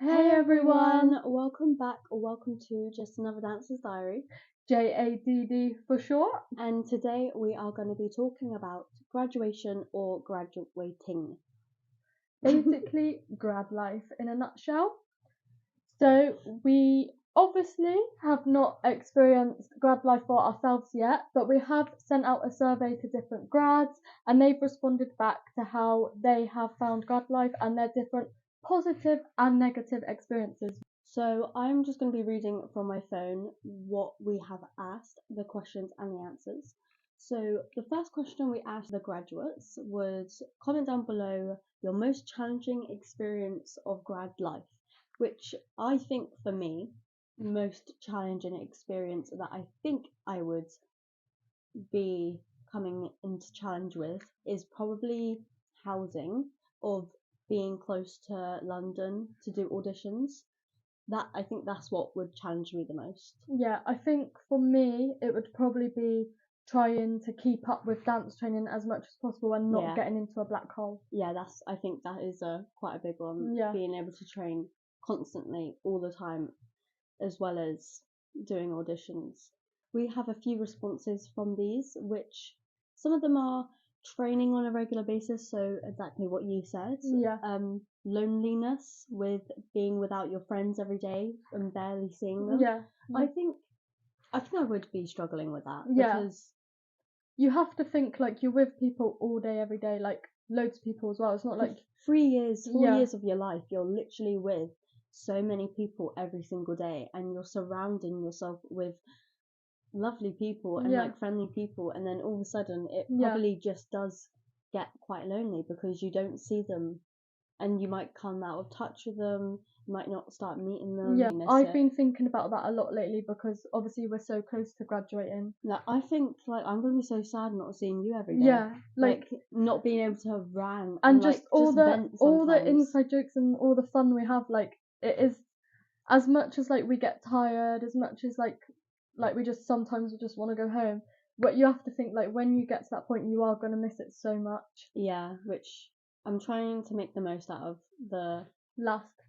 Hey everyone, welcome back or welcome to Just Another Dancer's Diary, JADD for short. and today we are going to be talking about graduation or graduating. Basically, grad life in a nutshell. So, we obviously have not experienced grad life for ourselves yet, but we have sent out a survey to different grads and they've responded back to how they have found grad life and their different positive and negative experiences. So I'm just going to be reading from my phone what we have asked, the questions and the answers. So the first question we asked the graduates was comment down below your most challenging experience of grad life, which I think for me, most challenging experience that I think I would be coming into challenge with is probably housing, of being close to London to do auditions. That I think that's what would challenge me the most. Yeah, I think for me it would probably be trying to keep up with dance training as much as possible and not Yeah. getting into a black hole. Yeah, I think that is quite a big one. Yeah. Being able to train constantly all the time, as well as doing auditions. We have a few responses from these, which some of them are training on a regular basis, so exactly what you said. Yeah. Loneliness with being without your friends every day and barely seeing them. Yeah. I think I would be struggling with that, Yeah. because You have to think like you're with people all day, every day, like loads of people as well. It's not like 4 Yeah. years of your life, you're literally with so many people every single day, and you're surrounding yourself with lovely people and Yeah. like friendly people, and then all of a sudden it Yeah. probably just does get quite lonely because you don't see them, and you might come out of touch with them, you might not start meeting them. Yeah, You miss I've it. been thinking about that a lot lately because obviously we're so close to graduating. Like, I think like I'm gonna be so sad not seeing you every day. Yeah, like not being able to rant and like just all the vent all the sometimes. inside jokes and all the fun we have. Like it is, as much as like we get tired, as much as like we just sometimes just want to go home. But you have to think like when you get to that point, you are gonna miss it so much. Yeah, which I'm trying to make the most out of the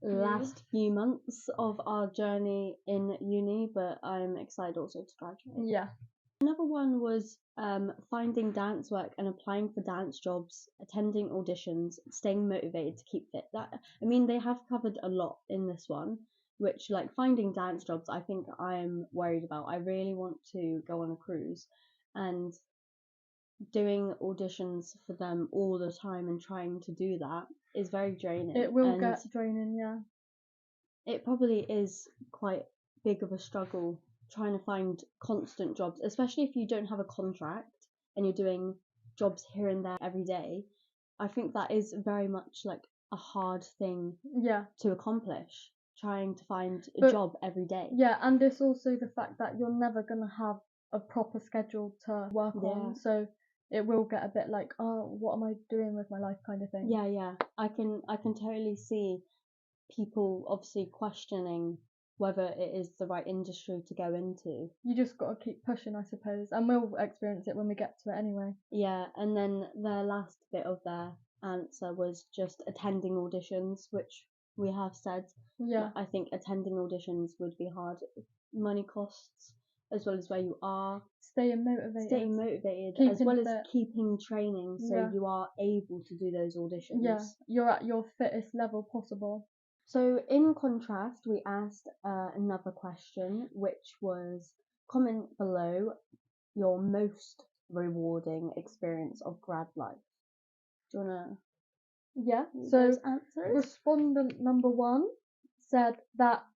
Last few months of our journey in uni, but I'm excited also to graduate. Yeah. Another one was finding dance work and applying for dance jobs, attending auditions, staying motivated to keep fit. That, I mean, they have covered a lot in this one, which, like, finding dance jobs, I think I'm worried about. I really want to go on a cruise, and doing auditions for them all the time and trying to do that is very draining. It will and get draining, yeah. it probably is quite big of a struggle trying to find constant jobs, especially if you don't have a contract and you're doing jobs here and there every day. I think that is very much like a hard thing Yeah. to accomplish, trying to find a But- job every day. Yeah, and it's also the fact that you're never gonna have a proper schedule to work on, so it will get a bit like, oh, what am I doing with my life, kind of thing. Yeah. I can totally see people obviously questioning whether it is the right industry to go into. You just gotta keep pushing, I suppose, and we'll experience it when we get to it anyway. Yeah, and then the last bit of their answer was just attending auditions, which we have said. Yeah. I think attending auditions would be hard. Money costs, as well as where you are. Staying motivated. As Keeping well as fit. keeping training, so Yeah. you are able to do those auditions. Yeah, you're at your fittest level possible. So, in contrast, we asked another question, which was comment below your most rewarding experience of grad life. Do you wanna? Yeah, read so those answers? respondent number 1 said that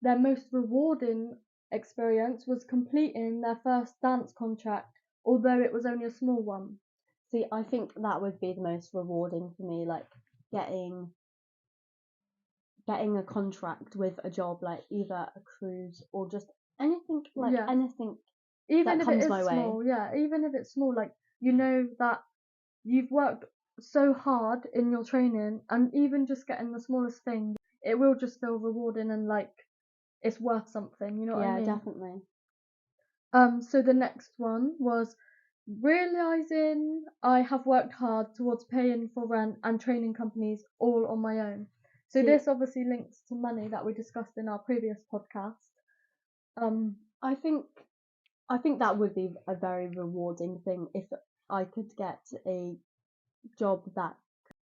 their most rewarding experience was completing their first dance contract, although it was only a small one. See, I think that would be the most rewarding for me, like getting a contract with a job, like either a cruise or just anything, like Yeah. anything Even that if comes it is my way. small, yeah, even if it's small, like you know that you've worked so hard in your training, and even just getting the smallest thing, it will just feel rewarding and like it's worth something, you know what I mean? Yeah, definitely. So the next one was realizing I have worked hard towards paying for rent and training companies all on my own. So See- this obviously links to money that we discussed in our previous podcast. I think that would be a very rewarding thing if I could get a job that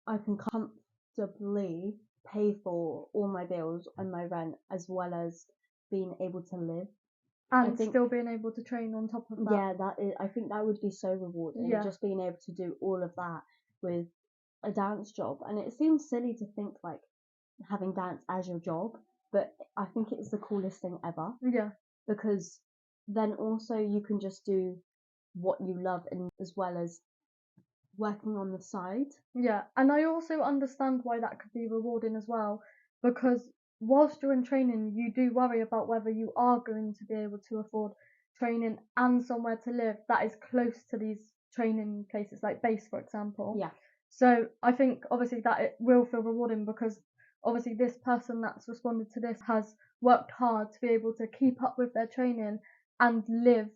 I can comfortably pay for all my bills and my rent, as well as being able to live. And think- still being able to train on top of that. Yeah, that is. I think that would be so rewarding. Yeah. Just being able to do all of that with a dance job, and it seems silly to think like having dance as your job, but I think it's the coolest thing ever. Yeah. Because then also you can just do what you love, and as well as working on the side. Yeah, and I also understand why that could be rewarding as well, because whilst you're in training, you do worry about whether you are going to be able to afford training and somewhere to live that is close to these training places, like base, for example. Yeah. So I think obviously that it will feel rewarding, because obviously this person that's responded to this has worked hard to be able to keep up with their training and live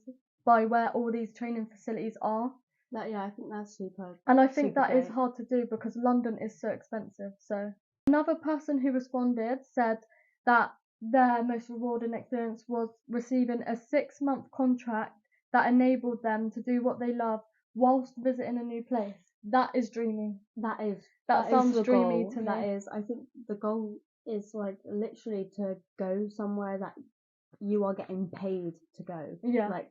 by where all these training facilities are. I think that's super. And I think super that is great. hard to do because London is so expensive. So another person who responded said that their most rewarding experience was receiving a 6-month contract that enabled them to do what they love whilst visiting a new place. That is dreamy. That is. That is sounds the dreamy goal. to me. That is. I think the goal is like literally to go somewhere that you are getting paid to go. Yeah. Like,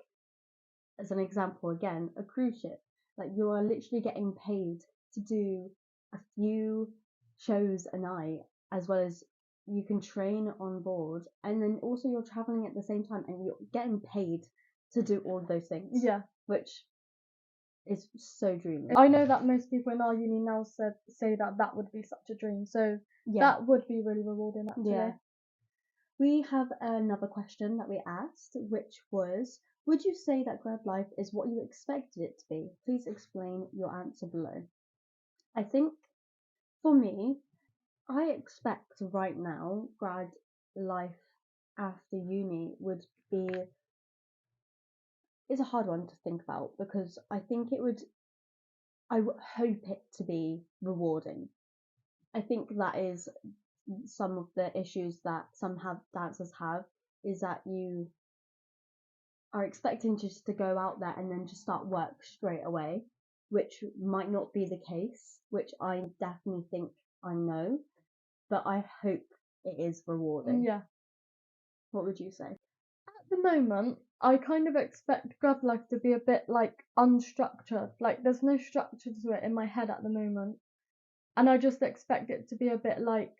as an example, again, a cruise ship. Like, you are literally getting paid to do a few shows a night, as well as you can train on board, and then also you're traveling at the same time, and you're getting paid to do all of those things. Yeah. Which is so dreamy. I know that most people in our uni now say that would be such a dream. So Yeah. that would be really rewarding, actually. Yeah. We have another question that we asked, which was, would you say that grad life is what you expected it to be? Please explain your answer below. I think, for me, I expect right now grad life after uni would be... It's a hard one to think about, because I think I would hope it to be rewarding. I think that is some of the issues that some dancers have, is that you are expecting just to go out there and then just start work straight away, which might not be the case, which I definitely think I know, but I hope it is rewarding. Yeah. What would you say? At the moment, I kind of expect grad life to be a bit like unstructured. Like, there's no structure to it in my head at the moment. And I just expect it to be a bit like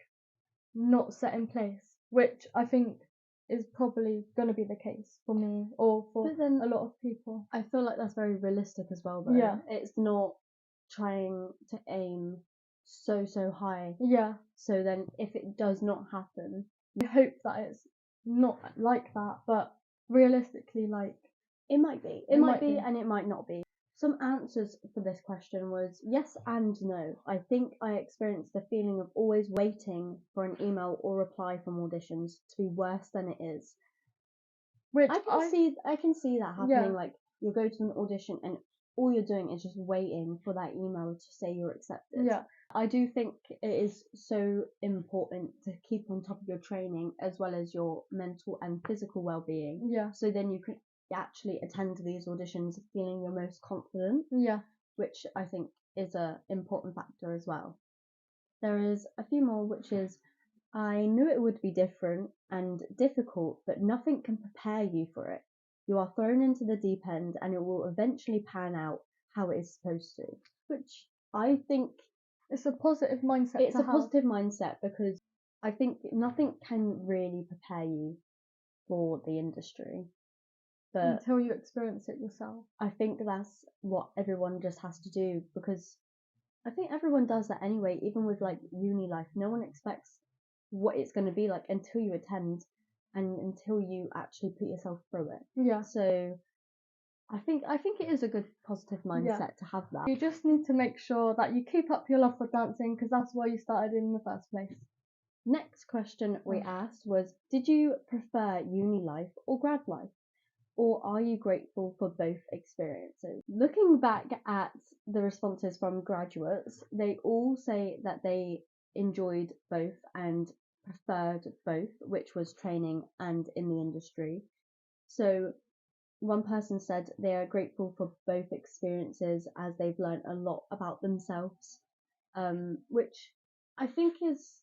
not set in place, which I think is probably going to be the case for me or for But then a lot of people. I feel like that's very realistic as well, though. Yeah. It's not trying to aim so high. Yeah. So then if it does not happen, I hope that it's not like that, but realistically, like, it might be. It might be, and it might not be. Some answers for this question was yes and no. I think I experienced the feeling of always waiting for an email or reply from auditions to be worse than it is. which I can see that happening. Yeah. Like, you go to an audition and all you're doing is just waiting for that email to say you're accepted. Yeah. I do think it is so important to keep on top of your training, as well as your mental and physical well-being. Yeah. So then you can actually attend these auditions feeling your most confident. Yeah. Which I think is a important factor as well. There is a few more, which is, I knew it would be different and difficult, but nothing can prepare you for it. You are thrown into the deep end, and it will eventually pan out how it is supposed to. Which I think It's a positive mindset. it's a positive mindset, because I think nothing can really prepare you for the industry. But until you experience it yourself. I think that's what everyone just has to do, because I think everyone does that anyway, even with like uni life. No one expects what it's going to be like until you attend and until you actually put yourself through it. Yeah. So I think it is a good positive mindset to have that. You just need to make sure that you keep up your love for dancing, because that's why you started in the first place. Next question we asked was, did you prefer uni life or grad life? Or are you grateful for both experiences? Looking back at the responses from graduates, they all say that they enjoyed both and preferred both, which was training and in the industry. So one person said they are grateful for both experiences as they've learned a lot about themselves, which I think is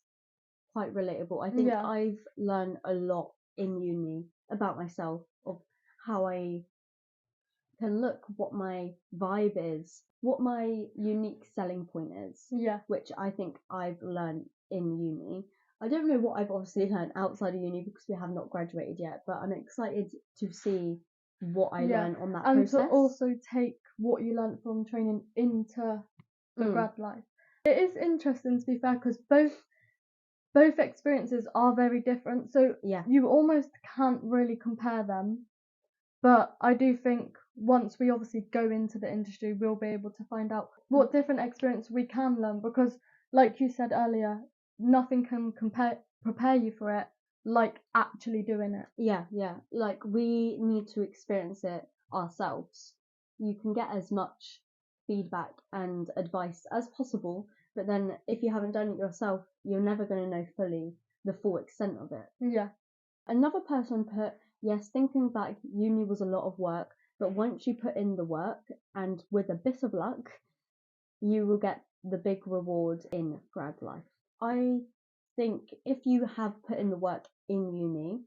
quite relatable. I think Yeah. I've learned a lot in uni about myself, of how I can look, what my vibe is, what my unique selling point is, Yeah. which I think I've learned in uni. I don't know what I've obviously learned outside of uni because we have not graduated yet, but I'm excited to see what I learn on that and process. to also take what you learnt from training into the grad life. It is interesting, to be fair, because both experiences are very different, so Yeah. you almost can't really compare them. But I do think once we obviously go into the industry, we'll be able to find out what different experience we can learn, because like you said earlier, nothing can prepare you for it like actually doing it. Yeah, like we need to experience it ourselves. You can get as much feedback and advice as possible, but then if you haven't done it yourself, you're never going to know fully the full extent of it. Yeah. Another person put, yes, thinking back, uni was a lot of work, but once you put in the work and with a bit of luck, you will get the big reward in grad life. I think if you have put in the work in uni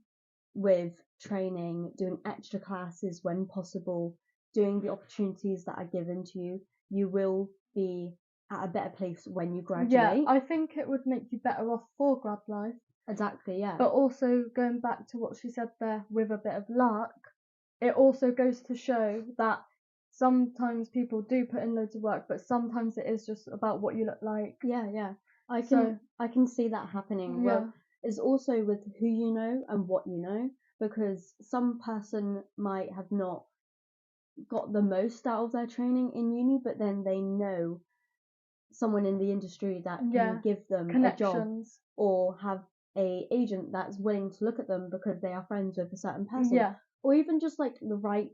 with training, doing extra classes when possible, doing the opportunities that are given to you, you will be at a better place when you graduate. Yeah, I think it would make you better off for grad life. Exactly, yeah. But also, going back to what she said there, with a bit of luck, it also goes to show that sometimes people do put in loads of work, but sometimes it is just about what you look like. Yeah. I can see that happening. Yeah. Well, it's also with who you know and what you know, because some person might have not got the most out of their training in uni, but then they know someone in the industry that can give them a job, Connections. or have a agent that's willing to look at them because they are friends with a certain person, Yeah. or even just like the right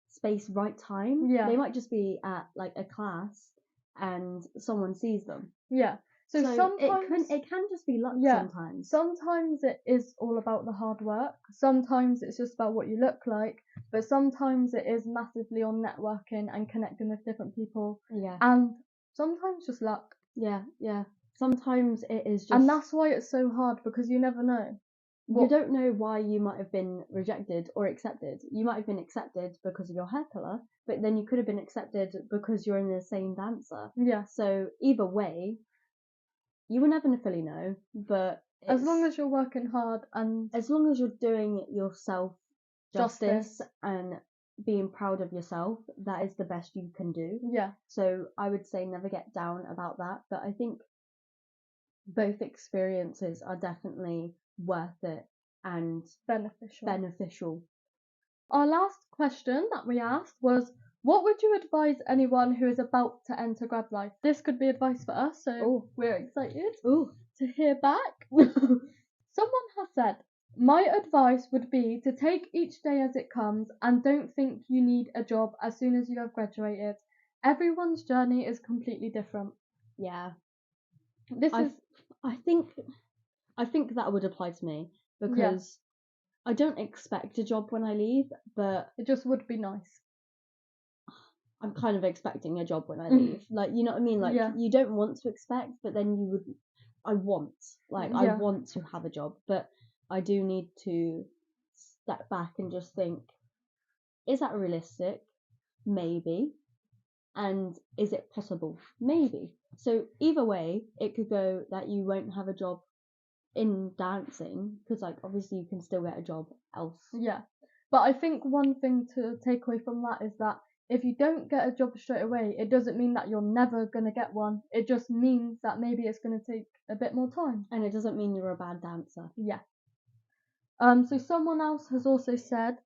space, right time. Yeah. They might just be at like a class and someone sees them. Yeah. So sometimes it can just be luck. Yeah. Sometimes. Sometimes it is all about the hard work. Sometimes it's just about what you look like. But sometimes it is massively on networking and connecting with different people. Yeah. And sometimes just luck. Yeah. Sometimes it is just. And that's why it's so hard, because you never know. You don't know why you might have been rejected or accepted. You might have been accepted because of your hair colour, but then you could have been accepted because you're in the same dancer. Yeah. So either way, you will never fully know, but as long as you're working hard and as long as you're doing yourself justice Justice. and being proud of yourself, that is the best you can do. yeah, So I would say never get down about that, but I think both experiences are definitely worth it and beneficial. beneficial. Our last question that we asked was, what would you advise anyone who is about to enter grad life? This could be advice for us, so we're excited to hear back. Someone has said, my advice would be to take each day as it comes and don't think you need a job as soon as you have graduated. Everyone's journey is completely different. Yeah. I think that would apply to me, because I don't expect a job when I leave, but it just would be nice. I'm kind of expecting a job when I leave. Like, you know what I mean? Like, you don't want to expect, but then you would. I want to have a job, but I do need to step back and just think, is that realistic? Maybe. And is it possible? Maybe. So either way, it could go that you won't have a job in dancing, because like obviously you can still get a job else. Yeah. But I think one thing to take away from that is that if you don't get a job straight away, it doesn't mean that you're never going to get one. It just means that maybe it's going to take a bit more time. And it doesn't mean you're a bad dancer. Yeah. So someone else has also said,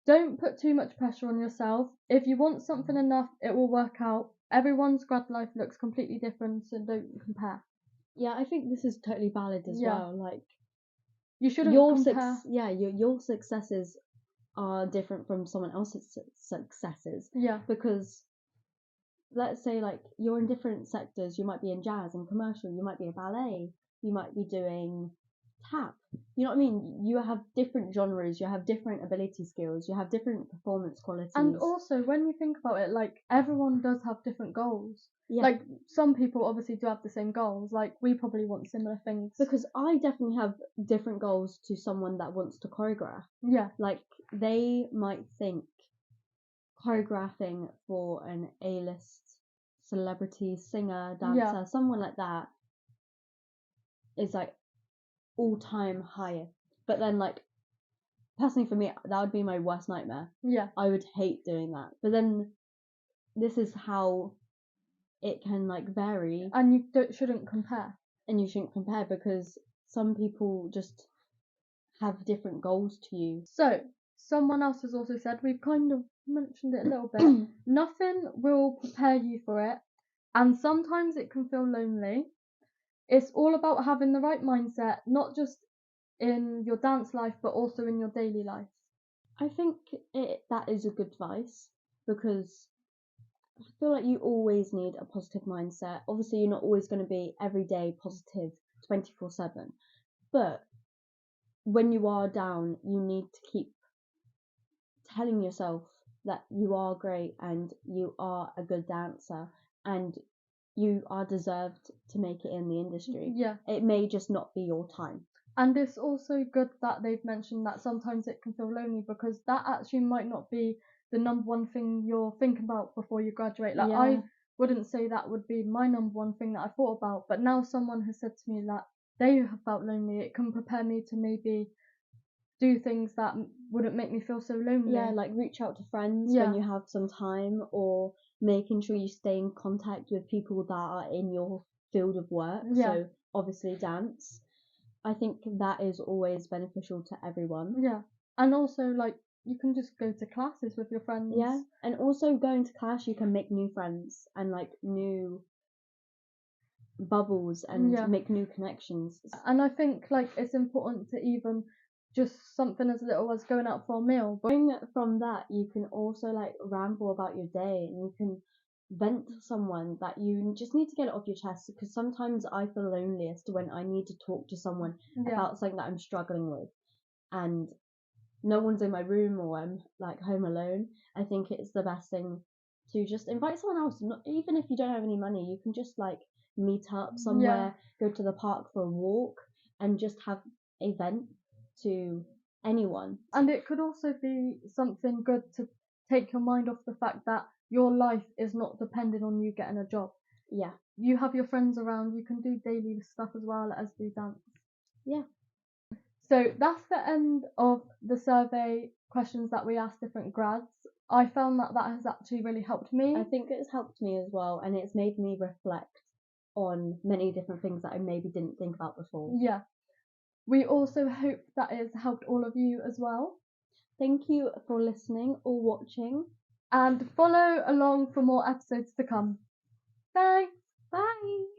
don't put too much pressure on yourself. If you want something enough, it will work out. Everyone's grad life looks completely different, so don't compare. Yeah, I think this is totally valid as well. Like, you shouldn't compare. Your successes are different from someone else's successes. Yeah. Because let's say like you're in different sectors. You might be in jazz and commercial. You might be a ballet. you might be doing tap. You know what I mean? You have different genres, you have different ability skills, you have different performance qualities. And also, when you think about it, like, everyone does have different goals. Yeah. Like, some people obviously do have the same goals. Like, we probably want similar things. Because I definitely have different goals to someone that wants to choreograph. Yeah. Like, they might think choreographing for an A-list celebrity, singer, dancer, someone like that is like all-time highest. But then, like, personally for me, that would be my worst nightmare. Yeah. I would hate doing that. But then this is how it can like vary, And you shouldn't compare. and you shouldn't compare because some people just have different goals to you. So, someone else has also said, we've kind of mentioned it a little bit, nothing will prepare you for it, and sometimes it can feel lonely. It's all about having the right mindset, not just in your dance life, but also in your daily life. I think that is a good advice because I feel like you always need a positive mindset. Obviously, you're not always going to be every day positive 24/7, but when you are down, you need to keep telling yourself that you are great and you are a good dancer and you are deserved to make it in the industry. Yeah. It may just not be your time. And it's also good that they've mentioned that sometimes it can feel lonely, because that actually might not be the number one thing you're thinking about before you graduate. Like, Yeah. I wouldn't say that would be my number one thing that I thought about, but now someone has said to me that they have felt lonely, it can prepare me to maybe do things that wouldn't make me feel so lonely. Yeah, like reach out to friends Yeah. when you have some time, or making sure you stay in contact with people that are in your field of work. Yeah. So obviously dance. I think that is always beneficial to everyone. Yeah. And also, like, you can just go to classes with your friends. Yeah, and also going to class, you can make new friends and like new bubbles and Yeah. make new connections. And I think, like, it's important to even just something as little as going out for a meal. But From that, you can also like ramble about your day, and you can vent to someone that you just need to get it off your chest. Because sometimes I feel loneliest when I need to talk to someone yeah. about something that I'm struggling with, and no one's in my room, or I'm like home alone. I think it's the best thing to just invite someone else. Not even if you don't have any money, you can just like meet up somewhere, go to the park for a walk, and just have an event to anyone. And it could also be something good to take your mind off the fact that your life is not dependent on you getting a job. Yeah. You have your friends around, you can do daily stuff as well as do dance. Yeah. So that's the end of the survey questions that we asked different grads. I found that has actually really helped me. I think it's helped me as well, and it's made me reflect on many different things that I maybe didn't think about before. Yeah. We also hope that it's helped all of you as well. Thank you for listening or watching. And follow along for more episodes to come. Thanks. Bye.